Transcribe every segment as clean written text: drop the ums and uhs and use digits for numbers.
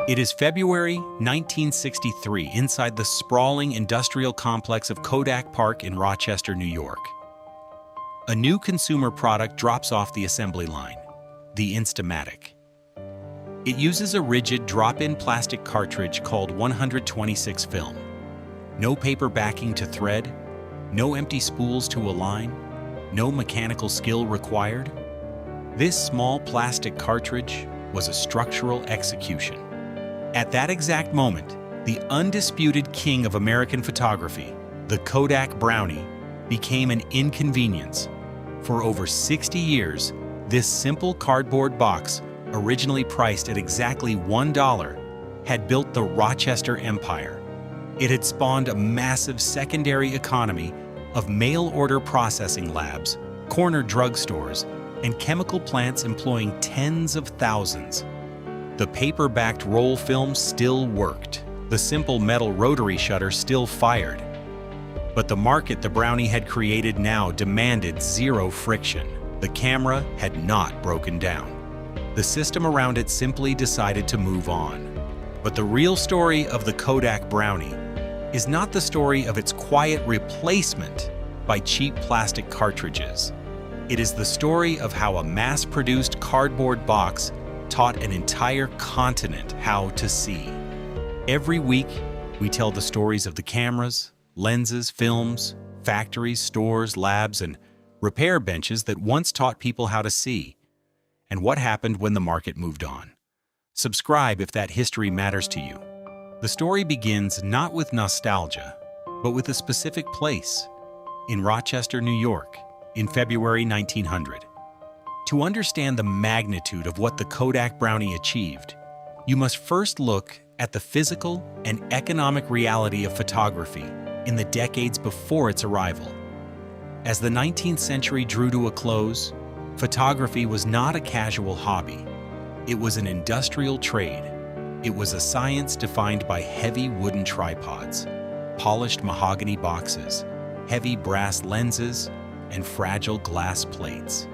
It is February 1963 inside the sprawling industrial complex of Kodak Park in Rochester, New York. A new consumer product drops off the assembly line, the Instamatic. It uses a rigid drop-in plastic cartridge called 126 film. No paper backing to thread, no empty spools to align, no mechanical skill required. This small plastic cartridge was a structural execution. At that exact moment, the undisputed king of American photography, the Kodak Brownie, became an inconvenience. For over 60 years, this simple cardboard box, originally priced at exactly $1, had built the Rochester Empire. It had spawned a massive secondary economy of mail-order processing labs, corner drugstores, and chemical plants employing tens of thousands. The paper-backed roll film still worked. The simple metal rotary shutter still fired. But the market the Brownie had created now demanded zero friction. The camera had not broken down. The system around it simply decided to move on. But the real story of the Kodak Brownie is not the story of its quiet replacement by cheap plastic cartridges. It is the story of how a mass-produced cardboard box taught an entire continent how to see. Every week, we tell the stories of the cameras, lenses, films, factories, stores, labs, and repair benches that once taught people how to see, and what happened when the market moved on. Subscribe if that history matters to you. The story begins not with nostalgia, but with a specific place, in Rochester, New York, in February 1900. To understand the magnitude of what the Kodak Brownie achieved, you must first look at the physical and economic reality of photography in the decades before its arrival. As the 19th century drew to a close, photography was not a casual hobby. It was an industrial trade. It was a science defined by heavy wooden tripods, polished mahogany boxes, heavy brass lenses, and fragile glass plates.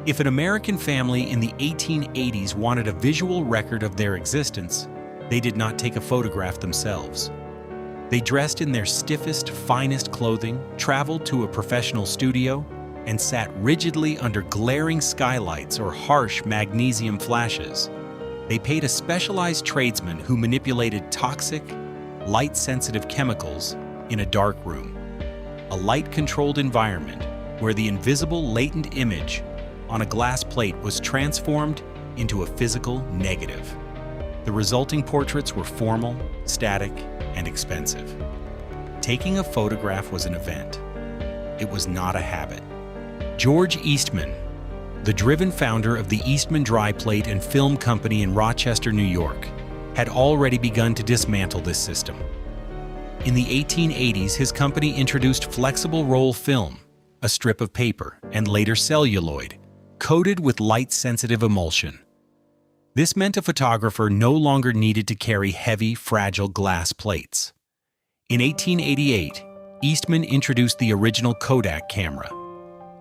If an American family in the 1880s wanted a visual record of their existence, they did not take a photograph themselves. They dressed in their stiffest, finest clothing, traveled to a professional studio, and sat rigidly under glaring skylights or harsh magnesium flashes. They paid a specialized tradesman who manipulated toxic, light-sensitive chemicals in a dark room, a light-controlled environment where the invisible latent image on a glass plate was transformed into a physical negative. The resulting portraits were formal, static, and expensive. Taking a photograph was an event. It was not a habit. George Eastman, the driven founder of the Eastman Dry Plate and Film Company in Rochester, New York, had already begun to dismantle this system. In the 1880s, his company introduced flexible roll film, a strip of paper, and later celluloid, coated with light-sensitive emulsion. This meant a photographer no longer needed to carry heavy, fragile glass plates. In 1888, Eastman introduced the original Kodak camera.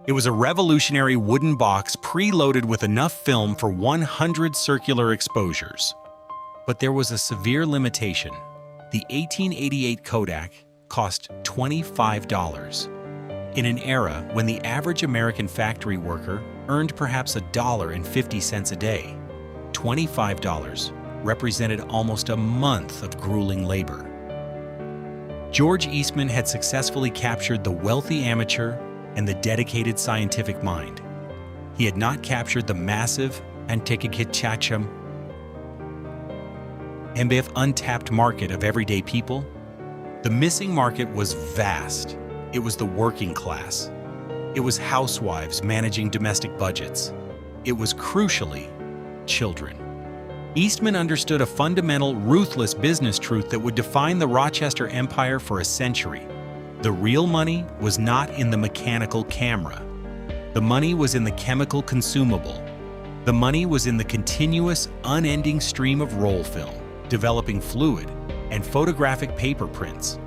It was a revolutionary wooden box preloaded with enough film for 100 circular exposures. But there was a severe limitation. The 1888 Kodak cost $25. In an era when the average American factory worker earned perhaps $1.50 a day, $25 represented almost a month of grueling labor. George Eastman had successfully captured the wealthy amateur and the dedicated scientific mind. He had not captured the massive antikachacham and untapped market of everyday people. The missing market was vast. It was the working class. It was housewives managing domestic budgets. It was, crucially, children. Eastman understood a fundamental, ruthless business truth that would define the Rochester Empire for a century. The real money was not in the mechanical camera. The money was in the chemical consumable. The money was in the continuous, unending stream of roll film, developing fluid, and photographic paper prints.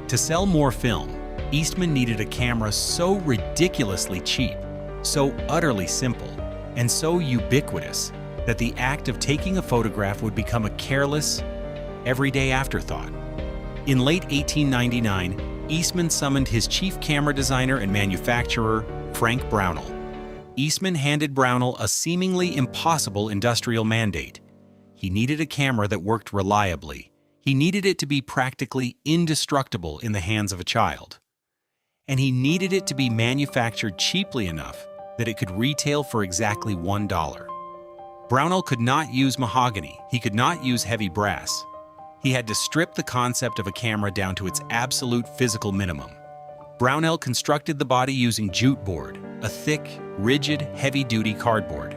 To sell more film, Eastman needed a camera so ridiculously cheap, so utterly simple, and so ubiquitous that the act of taking a photograph would become a careless, everyday afterthought. In late 1899, Eastman summoned his chief camera designer and manufacturer, Frank Brownell. Eastman handed Brownell a seemingly impossible industrial mandate. He needed a camera that worked reliably. He needed it to be practically indestructible in the hands of a child. And he needed it to be manufactured cheaply enough that it could retail for exactly $1. Brownell could not use mahogany. He could not use heavy brass. He had to strip the concept of a camera down to its absolute physical minimum. Brownell constructed the body using jute board, a thick, rigid, heavy-duty cardboard.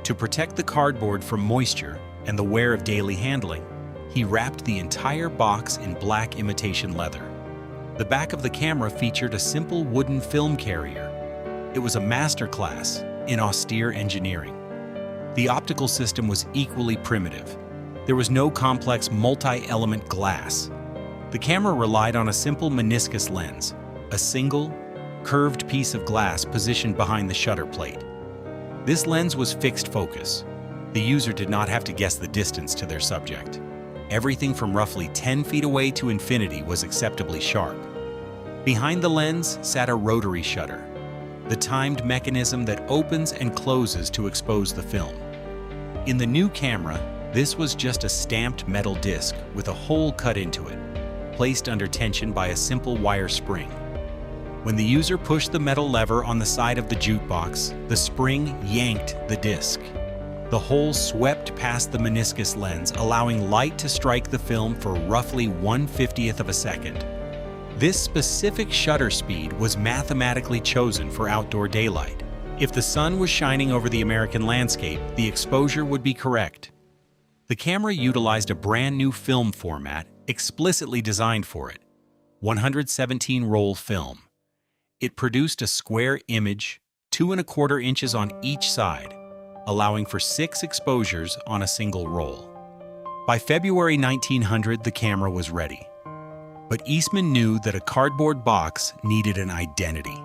To protect the cardboard from moisture and the wear of daily handling, he wrapped the entire box in black imitation leather. The back of the camera featured a simple wooden film carrier. It was a masterclass in austere engineering. The optical system was equally primitive. There was no complex multi-element glass. The camera relied on a simple meniscus lens, a single, curved piece of glass positioned behind the shutter plate. This lens was fixed focus. The user did not have to guess the distance to their subject. Everything from roughly 10 feet away to infinity was acceptably sharp. Behind the lens sat a rotary shutter, the timed mechanism that opens and closes to expose the film. In the new camera, this was just a stamped metal disc with a hole cut into it, placed under tension by a simple wire spring. When the user pushed the metal lever on the side of the jute box, the spring yanked the disc. The hole swept past the meniscus lens, allowing light to strike the film for roughly 1/50th of a second. This specific shutter speed was mathematically chosen for outdoor daylight. If the sun was shining over the American landscape, the exposure would be correct. The camera utilized a brand new film format explicitly designed for it, 117 roll film. It produced a square image, 2¼ inches on each side, allowing for 6 exposures on a single roll. By February 1900, the camera was ready. But Eastman knew that a cardboard box needed an identity.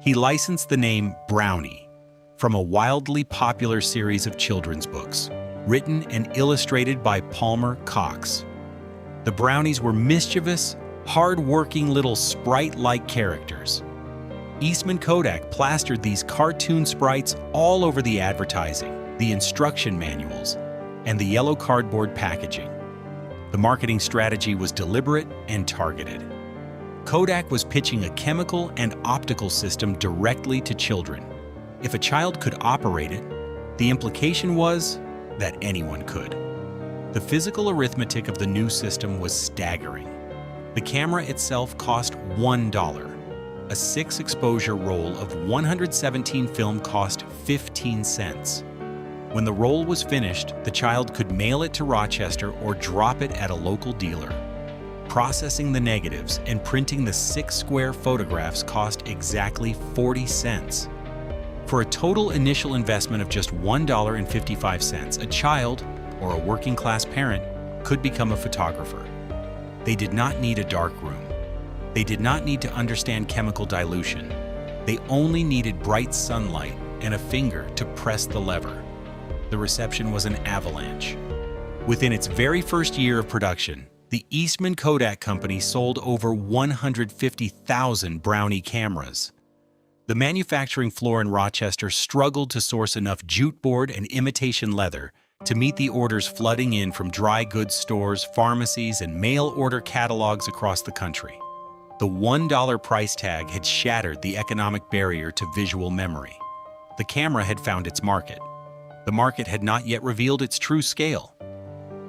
He licensed the name Brownie from a wildly popular series of children's books, written and illustrated by Palmer Cox. The Brownies were mischievous, hard-working little sprite-like characters. Eastman Kodak plastered these cartoon sprites all over the advertising, the instruction manuals, and the yellow cardboard packaging. The marketing strategy was deliberate and targeted. Kodak was pitching a chemical and optical system directly to children. If a child could operate it, the implication was that anyone could. The physical arithmetic of the new system was staggering. The camera itself cost $1. A 6-exposure roll of 117 film cost 15 cents. When the roll was finished, the child could mail it to Rochester or drop it at a local dealer. Processing the negatives and printing the 6 square photographs cost exactly 40 cents. For a total initial investment of just $1.55, a child, or a working-class parent, could become a photographer. They did not need a darkroom. They did not need to understand chemical dilution. They only needed bright sunlight and a finger to press the lever. The reception was an avalanche. Within its very first year of production, the Eastman Kodak Company sold over 150,000 Brownie cameras. The manufacturing floor in Rochester struggled to source enough jute board and imitation leather to meet the orders flooding in from dry goods stores, pharmacies, and mail-order catalogs across the country. The $1 price tag had shattered the economic barrier to visual memory. The camera had found its market. The market had not yet revealed its true scale.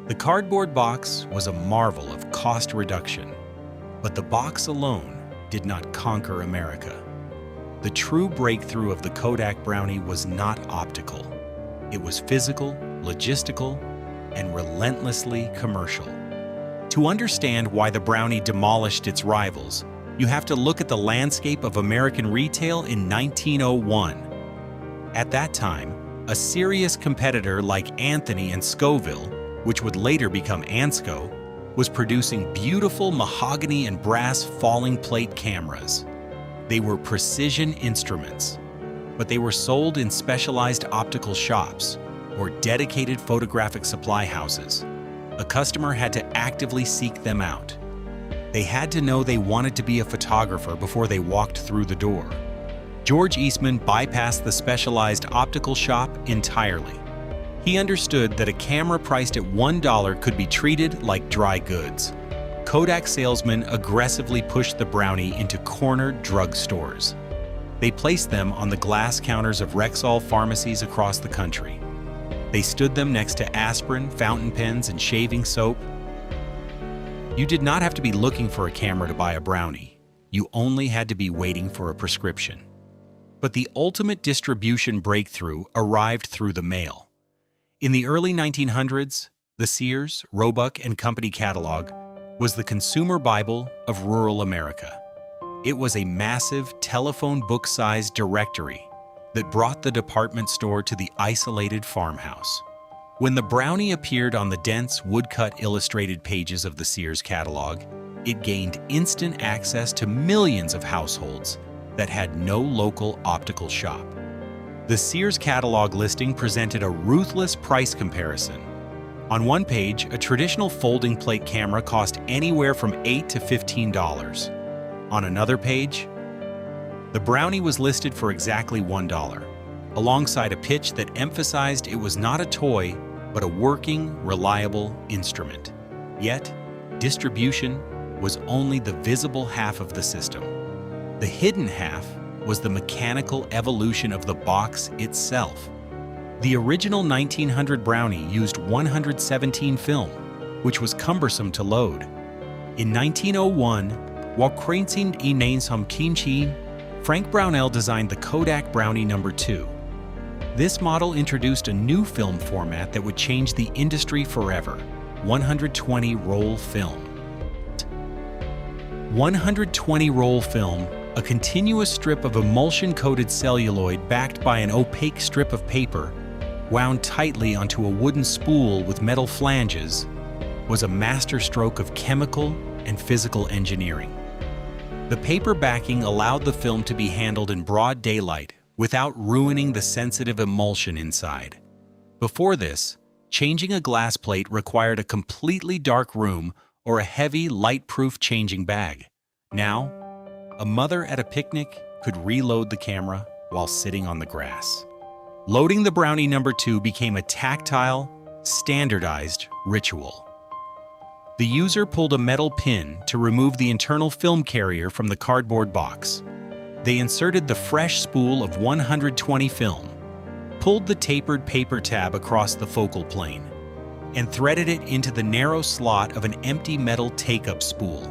The cardboard box was a marvel of cost reduction, but the box alone did not conquer America. The true breakthrough of the Kodak Brownie was not optical. It was physical, logistical, and relentlessly commercial. To understand why the Brownie demolished its rivals, you have to look at the landscape of American retail in 1901. At that time, a serious competitor like Anthony and Scoville, which would later become Ansco, was producing beautiful mahogany and brass falling plate cameras. They were precision instruments, but they were sold in specialized optical shops, or dedicated photographic supply houses. A customer had to actively seek them out. They had to know they wanted to be a photographer before they walked through the door. George Eastman bypassed the specialized optical shop entirely. He understood that a camera priced at $1 could be treated like dry goods. Kodak salesmen aggressively pushed the Brownie into cornered drug stores. They placed them on the glass counters of Rexall pharmacies across the country. They stood them next to aspirin, fountain pens, and shaving soap. You did not have to be looking for a camera to buy a Brownie. You only had to be waiting for a prescription. But the ultimate distribution breakthrough arrived through the mail. In the early 1900s, the Sears, Roebuck & Company catalog was the consumer Bible of rural America. It was a massive telephone book-sized directory that brought the department store to the isolated farmhouse. When the Brownie appeared on the dense woodcut illustrated pages of the Sears catalog, it gained instant access to millions of households that had no local optical shop. The Sears catalog listing presented a ruthless price comparison. On one page, a traditional folding plate camera cost anywhere from $8 to $15. On another page, the Brownie was listed for exactly $1, alongside a pitch that emphasized it was not a toy, but a working, reliable instrument. Yet, distribution was only the visible half of the system. The hidden half was the mechanical evolution of the box itself. The original 1900 Brownie used 117 film, which was cumbersome to load. In 1901, while Kransin I Nainsham Kimchi, Frank Brownell designed the Kodak Brownie No. 2. This model introduced a new film format that would change the industry forever: 120 roll film. 120 roll film, a continuous strip of emulsion-coated celluloid backed by an opaque strip of paper, wound tightly onto a wooden spool with metal flanges, was a masterstroke of chemical and physical engineering. The paper backing allowed the film to be handled in broad daylight without ruining the sensitive emulsion inside. Before this, changing a glass plate required a completely dark room or a heavy, light-proof changing bag. Now, a mother at a picnic could reload the camera while sitting on the grass. Loading the Brownie No. 2 became a tactile, standardized ritual. The user pulled a metal pin to remove the internal film carrier from the cardboard box. They inserted the fresh spool of 120 film, pulled the tapered paper tab across the focal plane, and threaded it into the narrow slot of an empty metal take-up spool.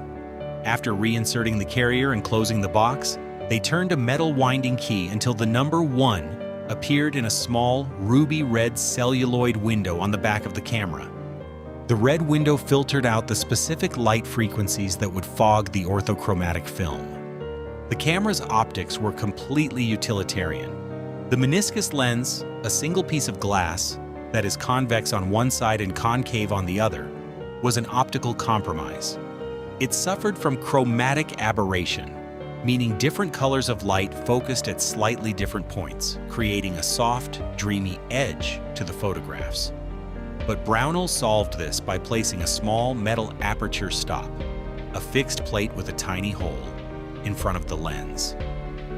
After reinserting the carrier and closing the box, they turned a metal winding key until the number 1 appeared in a small, ruby-red celluloid window on the back of the camera. The red window filtered out the specific light frequencies that would fog the orthochromatic film. The camera's optics were completely utilitarian. The meniscus lens, a single piece of glass that is convex on one side and concave on the other, was an optical compromise. It suffered from chromatic aberration, meaning different colors of light focused at slightly different points, creating a soft, dreamy edge to the photographs. But Brownell solved this by placing a small metal aperture stop, a fixed plate with a tiny hole, in front of the lens.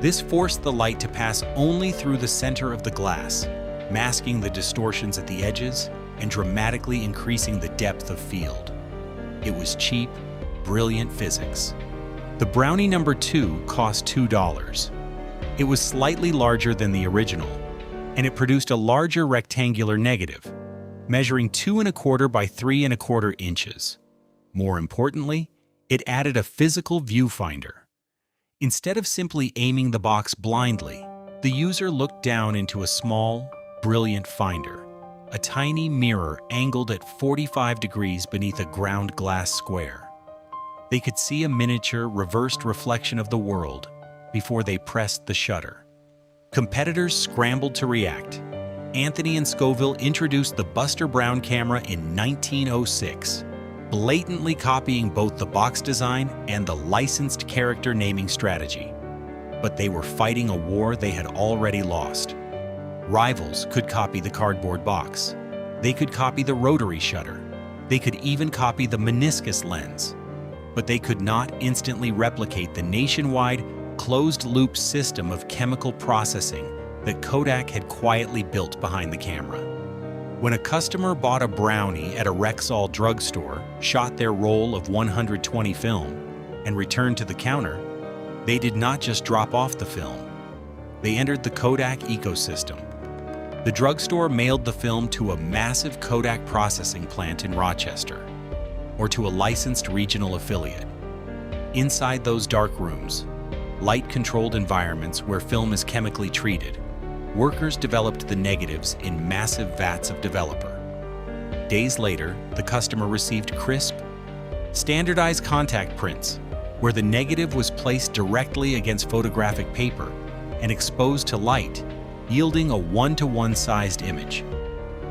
This forced the light to pass only through the center of the glass, masking the distortions at the edges and dramatically increasing the depth of field. It was cheap, brilliant physics. The Brownie No. 2 cost $2. It was slightly larger than the original, and it produced a larger rectangular negative, measuring 2¼ by 3¼ inches. More importantly, it added a physical viewfinder. Instead of simply aiming the box blindly, the user looked down into a small, brilliant finder, a tiny mirror angled at 45 degrees beneath a ground glass square. They could see a miniature, reversed reflection of the world before they pressed the shutter. Competitors scrambled to react. Anthony and Scoville introduced the Buster Brown camera in 1906, blatantly copying both the box design and the licensed character naming strategy. But they were fighting a war they had already lost. Rivals could copy the cardboard box. They could copy the rotary shutter. They could even copy the meniscus lens. But they could not instantly replicate the nationwide, closed-loop system of chemical processing that Kodak had quietly built behind the camera. When a customer bought a Brownie at a Rexall drugstore, shot their roll of 120 film, and returned to the counter, they did not just drop off the film. They entered the Kodak ecosystem. The drugstore mailed the film to a massive Kodak processing plant in Rochester, or to a licensed regional affiliate. Inside those dark rooms, light-controlled environments where film is chemically treated, workers developed the negatives in massive vats of developer. Days later, the customer received crisp, standardized contact prints, where the negative was placed directly against photographic paper and exposed to light, yielding a one-to-one sized image.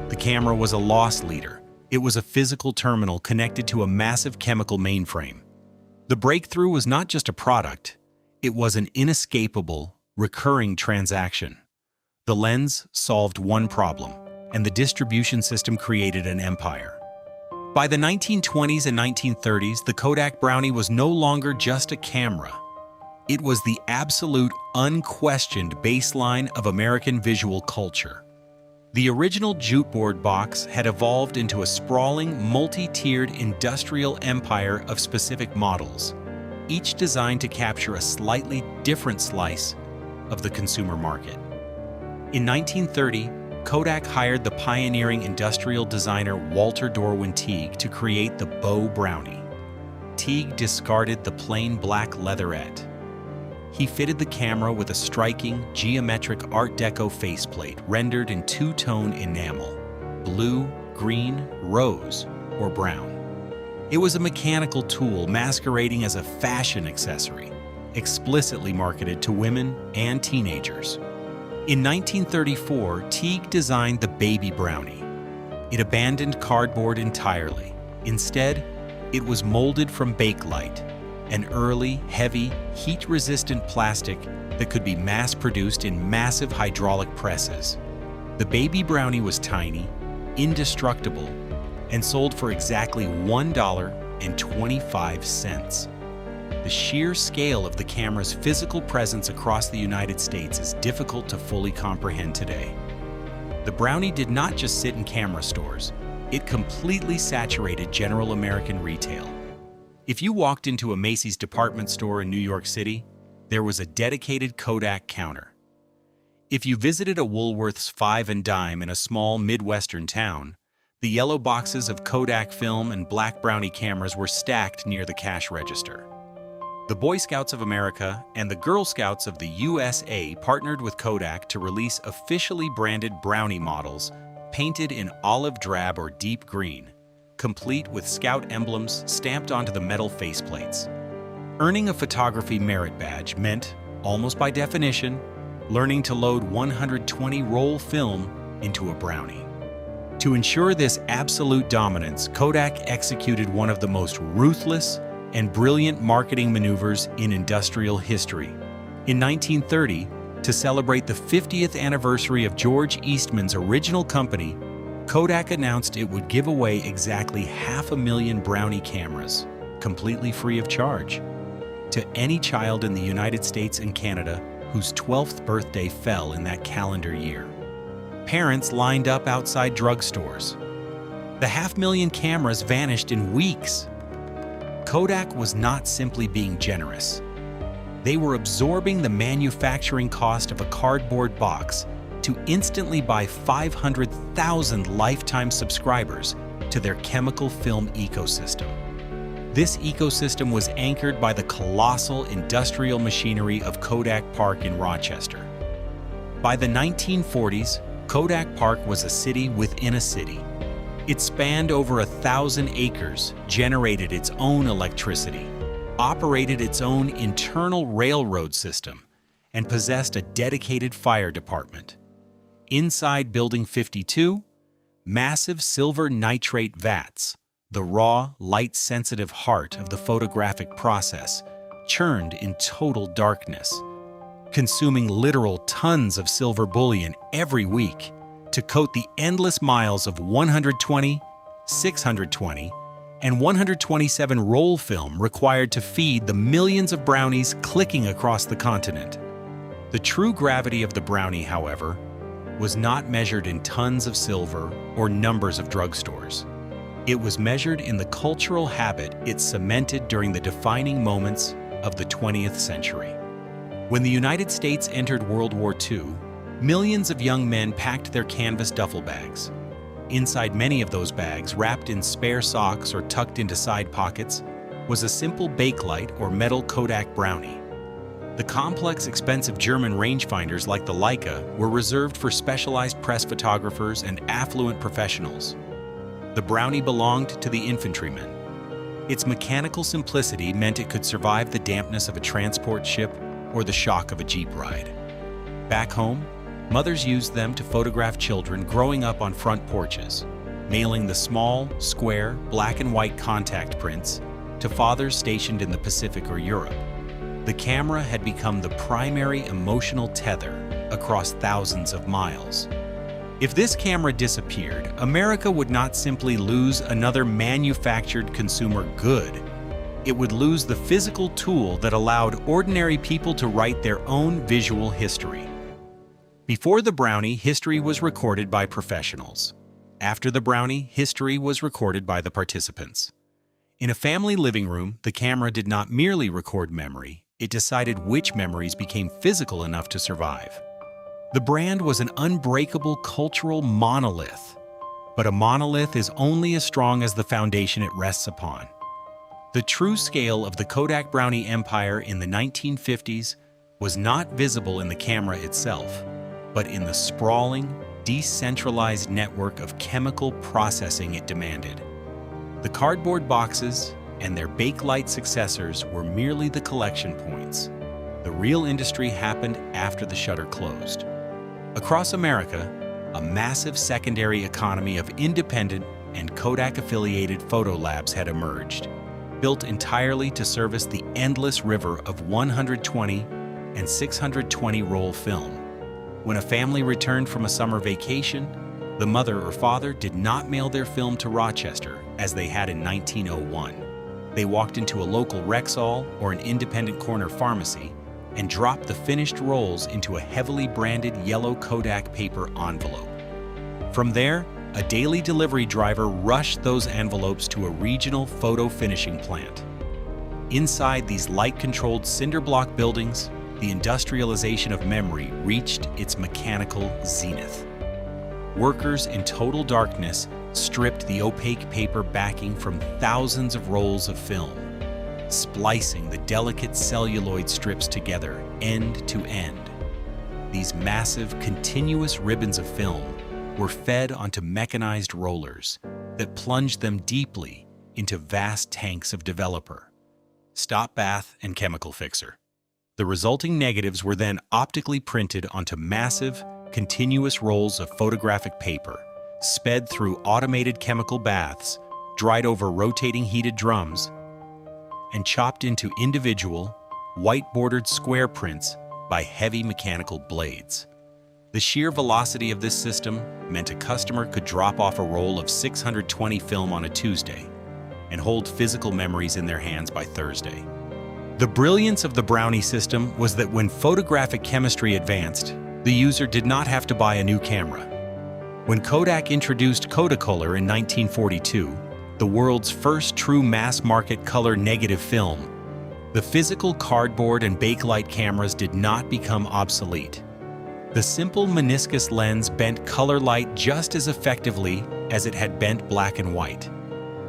The camera was a loss leader. It was a physical terminal connected to a massive chemical mainframe. The breakthrough was not just a product, it was an inescapable, recurring transaction. The lens solved one problem, and the distribution system created an empire. By the 1920s and 1930s, the Kodak Brownie was no longer just a camera. It was the absolute, unquestioned baseline of American visual culture. The original jute board box had evolved into a sprawling, multi-tiered industrial empire of specific models, each designed to capture a slightly different slice of the consumer market. In 1930, Kodak hired the pioneering industrial designer Walter Dorwin Teague to create the Bow Brownie. Teague discarded the plain black leatherette. He fitted the camera with a striking, geometric Art Deco faceplate rendered in two-tone enamel: blue, green, rose, or brown. It was a mechanical tool masquerading as a fashion accessory, explicitly marketed to women and teenagers. In 1934, Teague designed the Baby Brownie. It abandoned cardboard entirely. Instead, it was molded from Bakelite, an early, heavy, heat-resistant plastic that could be mass-produced in massive hydraulic presses. The Baby Brownie was tiny, indestructible, and sold for exactly $1.25. The sheer scale of the camera's physical presence across the United States is difficult to fully comprehend today. The Brownie did not just sit in camera stores, it completely saturated general American retail. If you walked into a Macy's department store in New York City, there was a dedicated Kodak counter. If you visited a Woolworth's Five and Dime in a small Midwestern town, the yellow boxes of Kodak film and black Brownie cameras were stacked near the cash register. The Boy Scouts of America and the Girl Scouts of the USA partnered with Kodak to release officially branded Brownie models painted in olive drab or deep green, complete with Scout emblems stamped onto the metal faceplates. Earning a photography merit badge meant, almost by definition, learning to load 120-roll film into a Brownie. To ensure this absolute dominance, Kodak executed one of the most ruthless and brilliant marketing maneuvers in industrial history. In 1930, to celebrate the 50th anniversary of George Eastman's original company, Kodak announced it would give away exactly 500,000 Brownie cameras, completely free of charge, to any child in the United States and Canada whose 12th birthday fell in that calendar year. Parents lined up outside drugstores. The 500,000 cameras vanished in weeks. Kodak was not simply being generous. They were absorbing the manufacturing cost of a cardboard box to instantly buy 500,000 lifetime subscribers to their chemical film ecosystem. This ecosystem was anchored by the colossal industrial machinery of Kodak Park in Rochester. By the 1940s, Kodak Park was a city within a city. It spanned over 1,000 acres, generated its own electricity, operated its own internal railroad system, and possessed a dedicated fire department. Inside Building 52, massive silver nitrate vats, the raw, light-sensitive heart of the photographic process, churned in total darkness. consuming literal tons of silver bullion every week to coat the endless miles of 120, 620, and 127 roll film required to feed the millions of brownies clicking across the continent. The true gravity of the brownie, however, was not measured in tons of silver or numbers of drugstores. It was measured in the cultural habit it cemented during the defining moments of the 20th century. When the United States entered World War II, millions of young men packed their canvas duffel bags. Inside many of those bags, wrapped in spare socks or tucked into side pockets, was a simple Bakelite or metal Kodak Brownie. The complex, expensive German rangefinders like the Leica were reserved for specialized press photographers and affluent professionals. The Brownie belonged to the infantrymen. Its mechanical simplicity meant it could survive the dampness of a transport ship or the shock of a Jeep ride. Back home, mothers used them to photograph children growing up on front porches, mailing the small, square, black and white contact prints to fathers stationed in the Pacific or Europe. The camera had become the primary emotional tether across thousands of miles. If this camera disappeared, America would not simply lose another manufactured consumer good. It would lose the physical tool that allowed ordinary people to write their own visual history. Before the Brownie, history was recorded by professionals. After the Brownie, history was recorded by the participants. In a family living room, the camera did not merely record memory, it decided which memories became physical enough to survive. The brand was an unbreakable cultural monolith, but a monolith is only as strong as the foundation it rests upon. The true scale of the Kodak Brownie empire in the 1950s was not visible in the camera itself, but in the sprawling, decentralized network of chemical processing it demanded. The cardboard boxes and their Bakelite successors were merely the collection points. The real industry happened after the shutter closed. Across America, a massive secondary economy of independent and Kodak-affiliated photo labs had emerged, built entirely to service the endless river of 120 and 620 roll film. When a family returned from a summer vacation, the mother or father did not mail their film to Rochester as they had in 1901. They walked into a local Rexall or an independent corner pharmacy and dropped the finished rolls into a heavily branded yellow Kodak paper envelope. From there, a daily delivery driver rushed those envelopes to a regional photo finishing plant. Inside these light-controlled cinder block buildings, the industrialization of memory reached its mechanical zenith. Workers in total darkness stripped the opaque paper backing from thousands of rolls of film, splicing the delicate celluloid strips together end to end. These massive, continuous ribbons of film were fed onto mechanized rollers that plunged them deeply into vast tanks of developer, stop bath, and chemical fixer. The resulting negatives were then optically printed onto massive, continuous rolls of photographic paper, sped through automated chemical baths, dried over rotating heated drums, and chopped into individual, white-bordered square prints by heavy mechanical blades. The sheer velocity of this system meant a customer could drop off a roll of 620 film on a Tuesday and hold physical memories in their hands by Thursday. The brilliance of the Brownie system was that when photographic chemistry advanced, the user did not have to buy a new camera. When Kodak introduced Kodacolor in 1942, the world's first true mass-market color negative film, the physical cardboard and Bakelite cameras did not become obsolete. The simple meniscus lens bent color light just as effectively as it had bent black and white.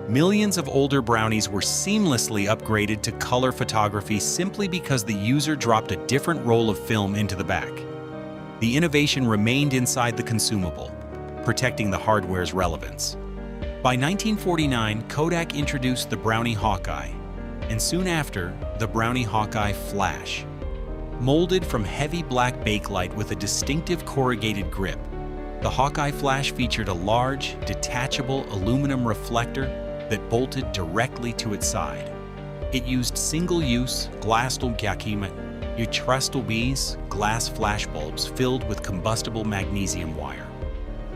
Millions of older Brownies were seamlessly upgraded to color photography simply because the user dropped a different roll of film into the back. The innovation remained inside the consumable, protecting the hardware's relevance. By 1949, Kodak introduced the Brownie Hawkeye, and soon after, the Brownie Hawkeye Flash. Molded from heavy black Bakelite with a distinctive corrugated grip, the Hawkeye Flash featured a large, detachable aluminum reflector that bolted directly to its side. It used single-use glass Utrastubes, glass flashbulbs filled with combustible magnesium wire.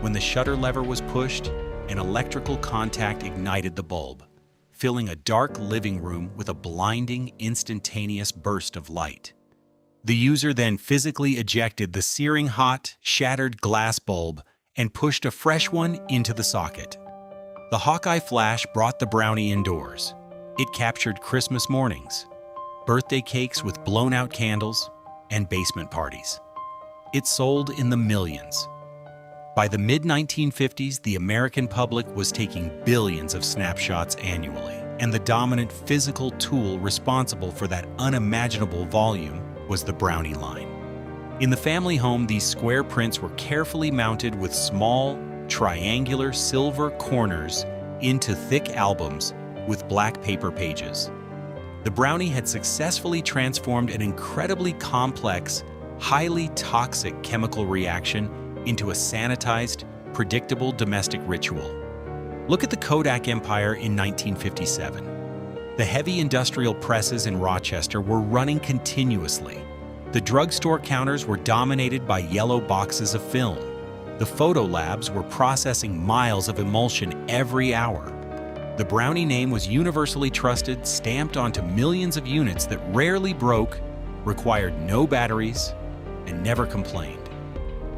When the shutter lever was pushed, an electrical contact ignited the bulb, filling a dark living room with a blinding, instantaneous burst of light. The user then physically ejected the searing hot, shattered glass bulb and pushed a fresh one into the socket. The Hawkeye flash brought the Brownie indoors. It captured Christmas mornings, birthday cakes with blown-out candles, and basement parties. It sold in the millions. By the mid-1950s, the American public was taking billions of snapshots annually, and the dominant physical tool responsible for that unimaginable volume was the Brownie line. In the family home, these square prints were carefully mounted with small, triangular silver corners into thick albums with black paper pages. The Brownie had successfully transformed an incredibly complex, highly toxic chemical reaction into a sanitized, predictable domestic ritual. Look at the Kodak empire in 1957. The heavy industrial presses in Rochester were running continuously. The drugstore counters were dominated by yellow boxes of film. The photo labs were processing miles of emulsion every hour. The Brownie name was universally trusted, stamped onto millions of units that rarely broke, required no batteries, and never complained.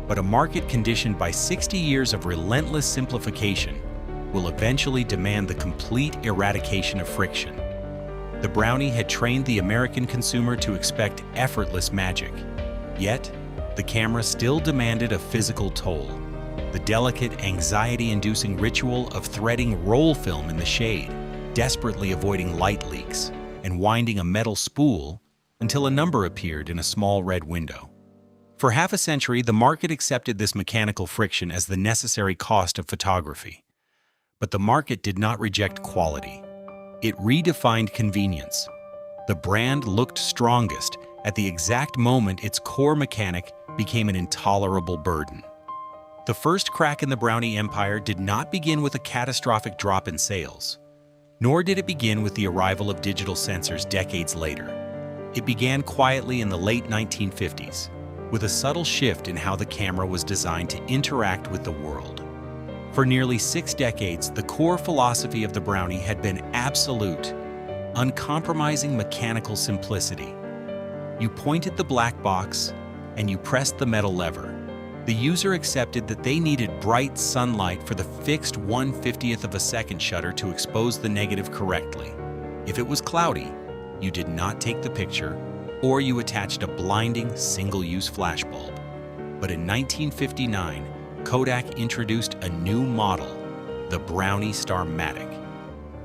But a market conditioned by 60 years of relentless simplification will eventually demand the complete eradication of friction. The Brownie had trained the American consumer to expect effortless magic. Yet, the camera still demanded a physical toll. The delicate, anxiety-inducing ritual of threading roll film in the shade, desperately avoiding light leaks, and winding a metal spool until a number appeared in a small red window. For half a century, the market accepted this mechanical friction as the necessary cost of photography. But the market did not reject quality. It redefined convenience. The brand looked strongest at the exact moment its core mechanic became an intolerable burden. The first crack in the Brownie empire did not begin with a catastrophic drop in sales, nor did it begin with the arrival of digital sensors decades later. It began quietly in the late 1950s, with a subtle shift in how the camera was designed to interact with the world. For nearly 6 decades, the core philosophy of the Brownie had been absolute, uncompromising mechanical simplicity. You pointed the black box, and you pressed the metal lever. The user accepted that they needed bright sunlight for the fixed 1/50th of a second shutter to expose the negative correctly. If it was cloudy, you did not take the picture, or you attached a blinding single-use flashbulb. But in 1959, Kodak introduced a new model, the Brownie Starmatic.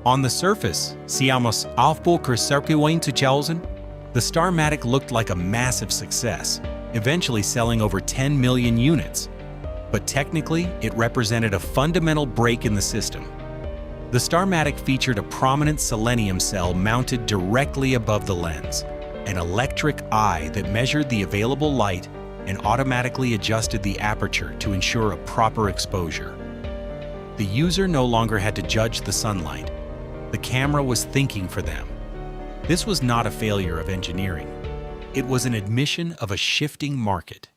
On the surface, siamos aufboker circuit 2000, the Starmatic looked like a massive success, eventually selling over 10 million units. But technically, it represented a fundamental break in the system. The Starmatic featured a prominent selenium cell mounted directly above the lens, an electric eye that measured the available light and automatically adjusted the aperture to ensure a proper exposure. The user no longer had to judge the sunlight. The camera was thinking for them. This was not a failure of engineering. It was an admission of a shifting market.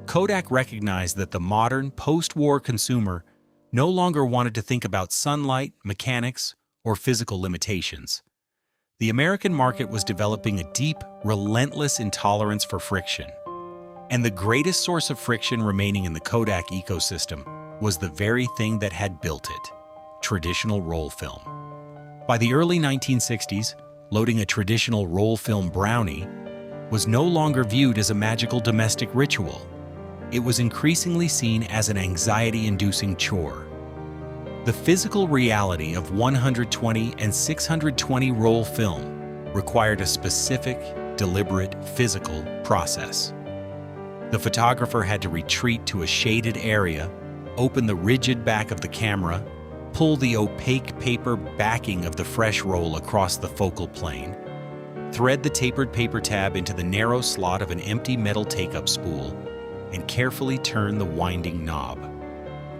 Kodak recognized that the modern, post-war consumer no longer wanted to think about sunlight, mechanics, or physical limitations. The American market was developing a deep, relentless intolerance for friction. And the greatest source of friction remaining in the Kodak ecosystem was the very thing that had built it: traditional roll film. By the early 1960s, loading a traditional roll film Brownie was no longer viewed as a magical domestic ritual. It was increasingly seen as an anxiety-inducing chore. The physical reality of 120 and 620 roll film required a specific, deliberate, physical process. The photographer had to retreat to a shaded area, open the rigid back of the camera, pull the opaque paper backing of the fresh roll across the focal plane, thread the tapered paper tab into the narrow slot of an empty metal take-up spool, and carefully turn the winding knob.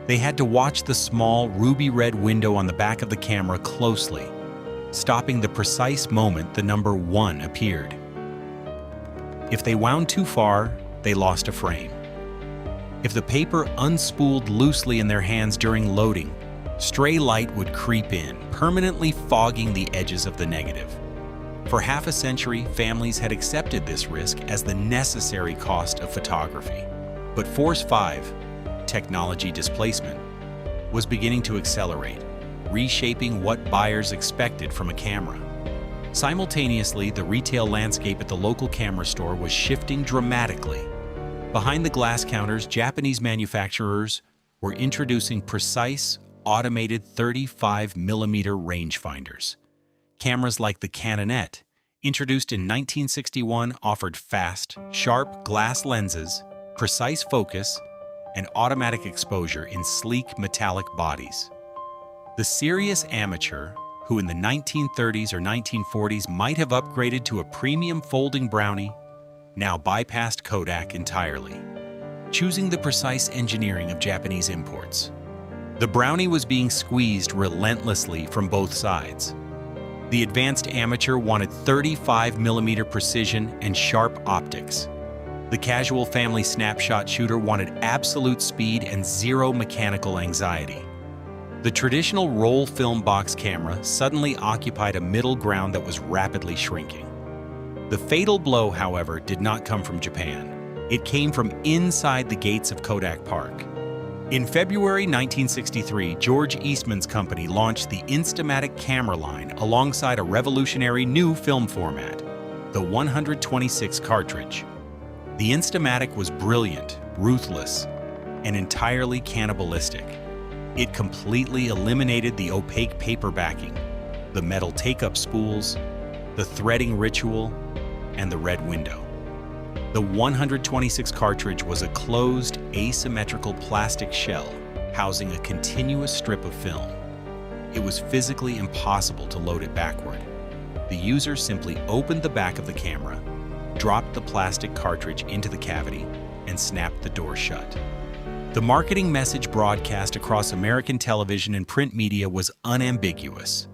They had to watch the small, ruby-red window on the back of the camera closely, stopping the precise moment the number 1 appeared. If they wound too far, they lost a frame. If the paper unspooled loosely in their hands during loading, stray light would creep in, permanently fogging the edges of the negative. For half a century, families had accepted this risk as the necessary cost of photography. But Force 5, technology displacement, was beginning to accelerate, reshaping what buyers expected from a camera. Simultaneously, the retail landscape at the local camera store was shifting dramatically. Behind the glass counters, Japanese manufacturers were introducing precise, automated 35mm rangefinders. Cameras like the Canonet, introduced in 1961, offered fast, sharp glass lenses, precise focus, and automatic exposure in sleek metallic bodies. The serious amateur, who in the 1930s or 1940s might have upgraded to a premium folding Brownie, now bypassed Kodak entirely, choosing the precise engineering of Japanese imports. The Brownie was being squeezed relentlessly from both sides. The advanced amateur wanted 35mm precision and sharp optics. The casual family snapshot shooter wanted absolute speed and zero mechanical anxiety. The traditional roll film box camera suddenly occupied a middle ground that was rapidly shrinking. The fatal blow, however, did not come from Japan. It came from inside the gates of Kodak Park. In February 1963, George Eastman's company launched the Instamatic camera line alongside a revolutionary new film format, the 126 cartridge. The Instamatic was brilliant, ruthless, and entirely cannibalistic. It completely eliminated the opaque paper backing, the metal take-up spools, the threading ritual, and the red window. The 126 cartridge was a closed, asymmetrical plastic shell housing a continuous strip of film. It was physically impossible to load it backward. The user simply opened the back of the camera, dropped the plastic cartridge into the cavity, and snapped the door shut. The marketing message broadcast across American television and print media was unambiguous.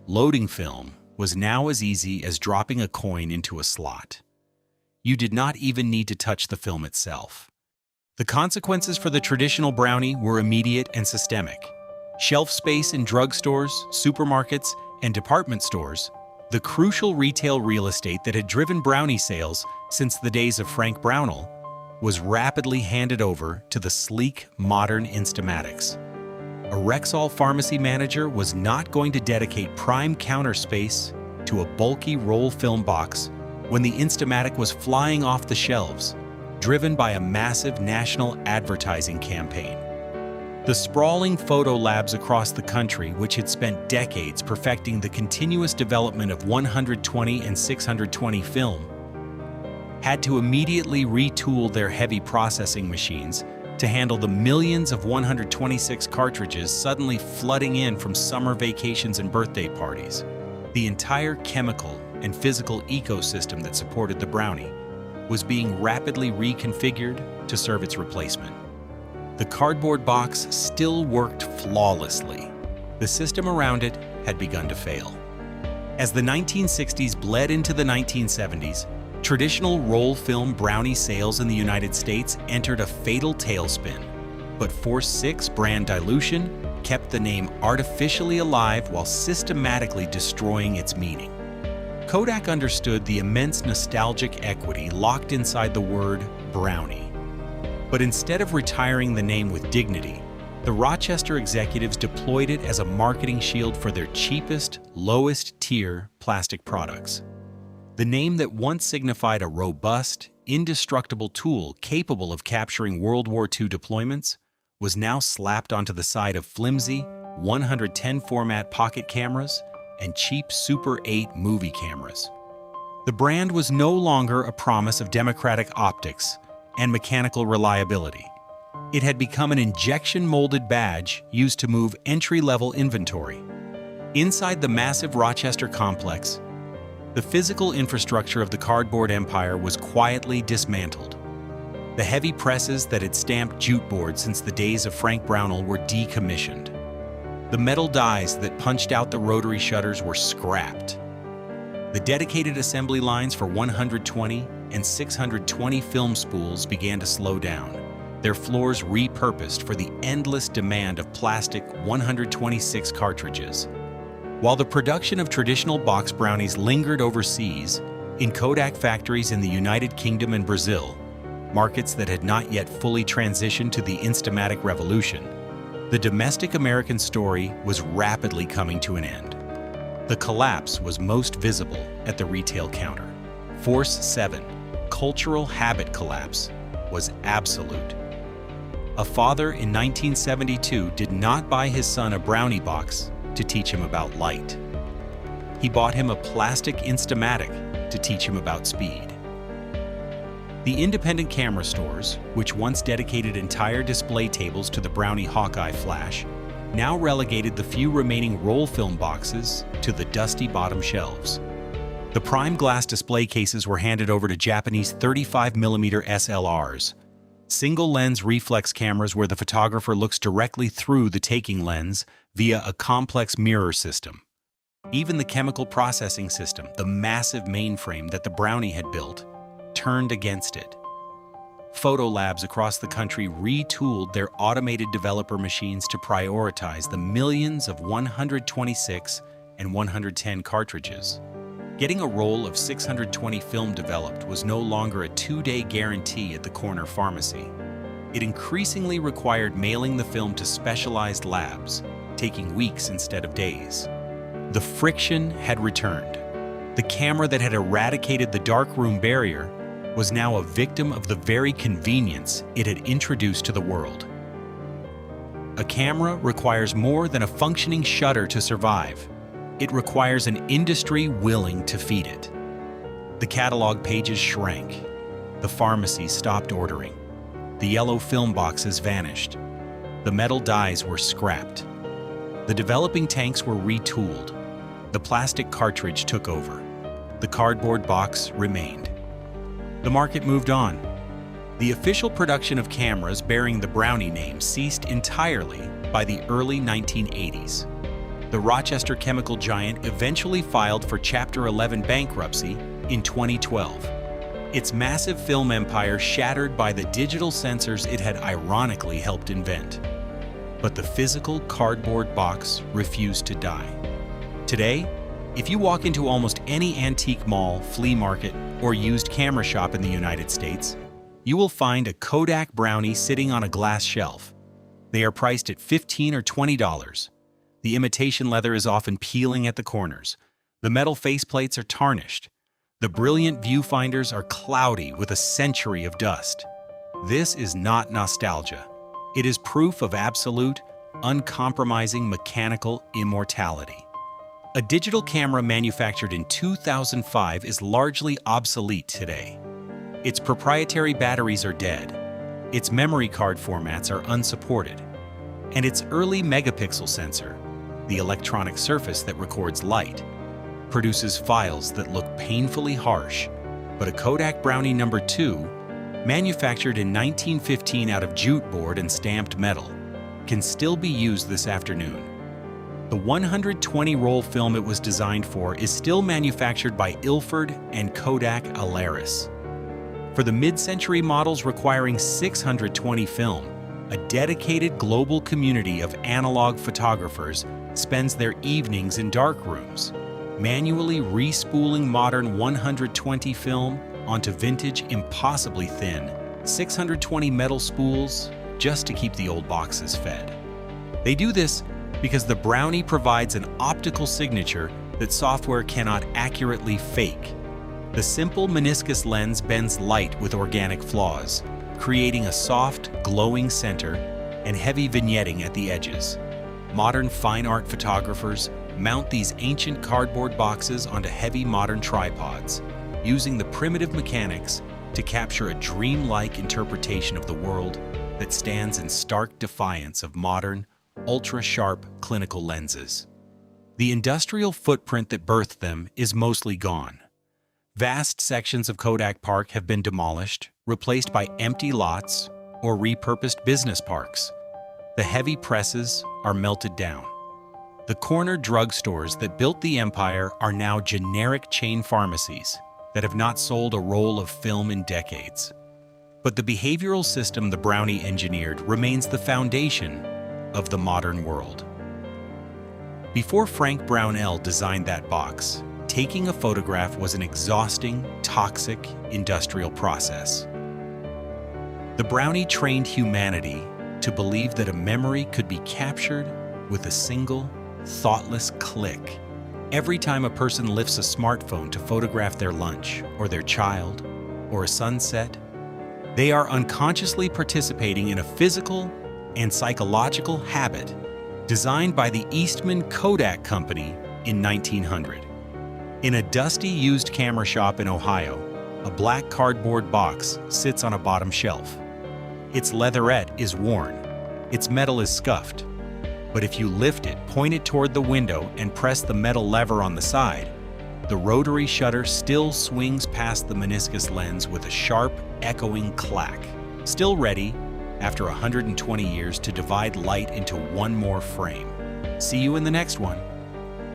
Loading film was now as easy as dropping a coin into a slot. You did not even need to touch the film itself. The consequences for the traditional Brownie were immediate and systemic. Shelf space in drugstores, supermarkets, and department stores, the crucial retail real estate that had driven Brownie sales since the days of Frank Brownell, was rapidly handed over to the sleek, modern Instamatics. A Rexall pharmacy manager was not going to dedicate prime counter space to a bulky roll film box when the Instamatic was flying off the shelves, driven by a massive national advertising campaign. The sprawling photo labs across the country, which had spent decades perfecting the continuous development of 120 and 620 film, had to immediately retool their heavy processing machines to handle the millions of 126 cartridges suddenly flooding in from summer vacations and birthday parties. The entire chemical and physical ecosystem that supported the Brownie was being rapidly reconfigured to serve its replacement. The cardboard box still worked flawlessly. The system around it had begun to fail. As the 1960s bled into the 1970s, traditional roll film Brownie sales in the United States entered a fatal tailspin, but Force 6 brand dilution kept the name artificially alive while systematically destroying its meaning. Kodak understood the immense nostalgic equity locked inside the word Brownie. But instead of retiring the name with dignity, the Rochester executives deployed it as a marketing shield for their cheapest, lowest-tier plastic products. The name that once signified a robust, indestructible tool capable of capturing World War II deployments was now slapped onto the side of flimsy, 110 format pocket cameras and cheap Super 8 movie cameras. The brand was no longer a promise of democratic optics and mechanical reliability. It had become an injection-molded badge used to move entry-level inventory. Inside the massive Rochester complex, the physical infrastructure of the cardboard empire was quietly dismantled. The heavy presses that had stamped jute board since the days of Frank Brownell were decommissioned. The metal dies that punched out the rotary shutters were scrapped. The dedicated assembly lines for 120 and 620 film spools began to slow down, their floors repurposed for the endless demand of plastic 126 cartridges. While the production of traditional box brownies lingered overseas, in Kodak factories in the United Kingdom and Brazil, markets that had not yet fully transitioned to the Instamatic revolution, the domestic American story was rapidly coming to an end. The collapse was most visible at the retail counter. Force 7, cultural habit collapse, was absolute. A father in 1972 did not buy his son a brownie box to teach him about light. He bought him a plastic Instamatic to teach him about speed. The independent camera stores, which once dedicated entire display tables to the Brownie Hawkeye flash, now relegated the few remaining roll film boxes to the dusty bottom shelves. The prime glass display cases were handed over to Japanese 35mm SLRs, single-lens reflex cameras where the photographer looks directly through the taking lens via a complex mirror system. Even the chemical processing system, the massive mainframe that the Brownie had built, turned against it. Photo labs across the country retooled their automated developer machines to prioritize the millions of 126 and 110 cartridges. Getting a roll of 620 film developed was no longer a 2-day guarantee at the corner pharmacy. It increasingly required mailing the film to specialized labs, taking weeks instead of days. The friction had returned. The camera that had eradicated the darkroom barrier was now a victim of the very convenience it had introduced to the world. A camera requires more than a functioning shutter to survive. It requires an industry willing to feed it. The catalog pages shrank. The pharmacies stopped ordering. The yellow film boxes vanished. The metal dies were scrapped. The developing tanks were retooled. The plastic cartridge took over. The cardboard box remained. The market moved on. The official production of cameras bearing the Brownie name ceased entirely by the early 1980s. The Rochester chemical giant eventually filed for Chapter 11 bankruptcy in 2012. Its massive film empire shattered by the digital sensors it had ironically helped invent. But the physical cardboard box refused to die. Today, if you walk into almost any antique mall, flea market, or used camera shop in the United States, you will find a Kodak Brownie sitting on a glass shelf. They are priced at $15 or $20. The imitation leather is often peeling at the corners. The metal faceplates are tarnished. The brilliant viewfinders are cloudy with a century of dust. This is not nostalgia. It is proof of absolute, uncompromising mechanical immortality. A digital camera manufactured in 2005 is largely obsolete today. Its proprietary batteries are dead, its memory card formats are unsupported, and its early megapixel sensor, the electronic surface that records light, produces files that look painfully harsh. But a Kodak Brownie No. 2, manufactured in 1915 out of jute board and stamped metal, can still be used this afternoon. The 120-roll film it was designed for is still manufactured by Ilford and Kodak Alaris. For the mid-century models requiring 620 film, a dedicated global community of analog photographers spends their evenings in darkrooms, manually respooling modern 120 film onto vintage, impossibly thin 620 metal spools just to keep the old boxes fed. They do this because the Brownie provides an optical signature that software cannot accurately fake. The simple meniscus lens bends light with organic flaws, creating a soft, glowing center and heavy vignetting at the edges. Modern fine art photographers mount these ancient cardboard boxes onto heavy modern tripods, using the primitive mechanics to capture a dreamlike interpretation of the world that stands in stark defiance of modern, ultra-sharp clinical lenses. The industrial footprint that birthed them is mostly gone. Vast sections of Kodak Park have been demolished, replaced by empty lots or repurposed business parks. The heavy presses are melted down. The corner drugstores that built the empire are now generic chain pharmacies, that have not sold a roll of film in decades. But the behavioral system the Brownie engineered remains the foundation of the modern world. Before Frank Brownell designed that box, taking a photograph was an exhausting, toxic, industrial process. The Brownie trained humanity to believe that a memory could be captured with a single, thoughtless click. Every time a person lifts a smartphone to photograph their lunch, or their child, or a sunset, they are unconsciously participating in a physical and psychological habit designed by the Eastman Kodak Company in 1900. In a dusty used camera shop in Ohio, a black cardboard box sits on a bottom shelf. Its leatherette is worn, its metal is scuffed, but if you lift it, point it toward the window, and press the metal lever on the side, the rotary shutter still swings past the meniscus lens with a sharp, echoing clack, still ready, after 120 years, to divide light into one more frame. See you in the next one.